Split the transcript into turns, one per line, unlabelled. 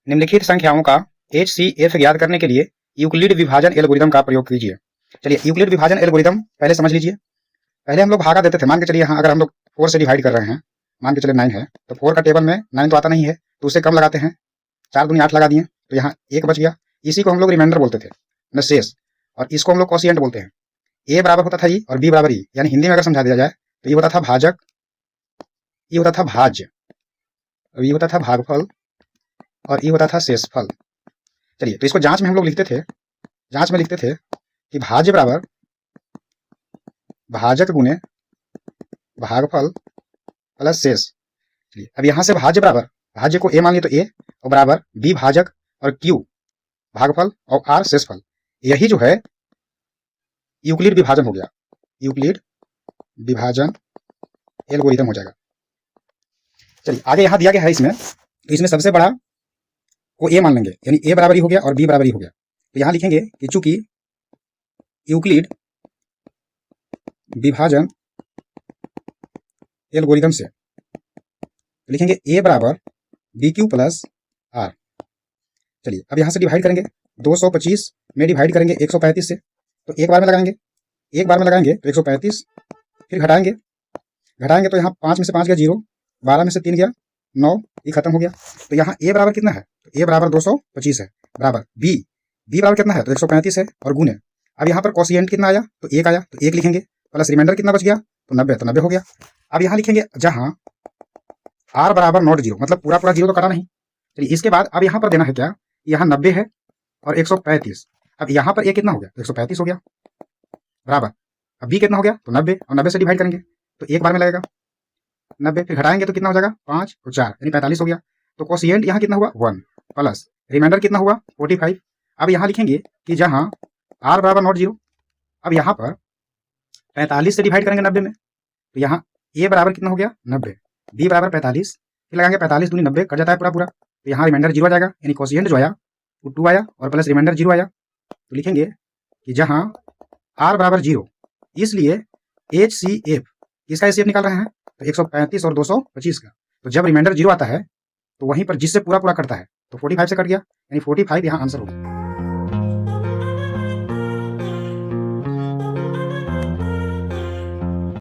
निम्नलिखित संख्याओं का HCF ज्ञात करने के लिए यूक्लिड विभाजन एल्गोरिदम का प्रयोग कीजिए। चलिए यूक्लिड विभाजन एल्गोरिदम पहले समझ लीजिए। पहले हम लोग भागा देते थे, मान के चलिए यहाँ अगर हम लोग 4 से डिवाइड कर रहे हैं, मान के चलिए 9 है, तो 4 का टेबल में 9 तो आता नहीं है, तो उससे कम लगाते हैं, 4 दूनी 8 लगा दिए, तो यहाँ 1 बच गया। इसी को हम लोग रिमाइंडर बोलते थे, न शेष, और इसको हम लोग कोशिएंट बोलते हैं। ए बराबर होता था ई और बी बराबर ई, यानी हिंदी में अगर समझा दिया जाए तो ये होता था भाजक, ये होता था भाज्य, और ये होता था भागफल, और ये होता था शेषफल। चलिए तो इसको जांच में हम लोग लिखते थे, जांच में लिखते थे कि भाज्य बराबर भाजक गुने भागफल प्लस शेष। चलिए अब यहां से भाज्य बराबर, भाज्य को ए मान लिए तो ए, और बराबर बी भाजक और क्यू भागफल और आर शेषफल। यही जो है यूक्लिड विभाजन हो गया, यूक्लिड विभाजन एल्गोरिथम हो जाएगा। चलिए आगे यहां दिया गया है इसमें, तो इसमें सबसे बड़ा को ए मान लेंगे, यानी ए बराबर ही हो गया और बी बराबर ही हो गया। तो यहां लिखेंगे कि चूंकि यूक्लिड विभाजन एल्गोरिथम से, तो लिखेंगे ए बराबर बी क्यू प्लस आर। चलिए अब यहां से डिवाइड करेंगे, 225 में डिवाइड करेंगे 135 से, तो एक बार में लगाएंगे, एक बार में लगाएंगे तो 135, फिर घटाएंगे, घटाएंगे तो यहाँ 5 में से 5 गया 0, 12 में से 3 गया 9, ये खत्म हो गया। तो यहाँ ए बराबर कितना है, तो ए बराबर 225 है, बराबर बी, बी बराबर कितना है, तो 135 है, और गुने, अब यहाँ पर कोशिएंट कितना आया, तो 1 आया, तो 1 लिखेंगे, प्लस रिमाइंडर कितना बच गया, तो 90, तो 90 हो गया। अब यहाँ लिखेंगे जहां आर बराबर नॉट 0, मतलब पूरा पूरा 0 तो कटा नहीं। चलिए इसके बाद अब यहाँ पर देना है क्या, यहाँ 90 है और 135, अब यहाँ पर ए कितना हो गया, तो 135 हो गया, बराबर अब बी कितना हो गया, तो 90, और 90 से डिवाइड करेंगे तो एक बार में लगेगा 90, फिर घटाएंगे तो कितना हो जाएगा 5 और 4 यानी 45 हो गया। तो कोशिएंट यहाँ कितना हुआ 1, प्लस रिमाइंडर कितना हुआ 45। अब यहाँ लिखेंगे कि जहां आर बराबर नॉट 0, अब यहाँ पर 45 से डिवाइड करेंगे 90 में, तो यहाँ ए बराबर कितना हो गया 90, बी बराबर 45, फिर लगाएंगे 45 दूनी 90, कट जाता है पूरा पूरा, तो यहाँ रिमाइंडर 0 आ जाएगा, यानी कोशिएंट जो आया वो 2 आया और प्लस रिमाइंडर 0 आया। तो लिखेंगे कि जहां आर बराबर 0, इसलिए HCF, किसका HCF निकाल रहे हैं, तो 135 और 225 का। तो जब रिमाइंडर 0 आता है तो वहीं पर जिससे पूरा पूरा कटता है, तो 45 से कट गया, यानी 45 यहाँ आंसर होगा।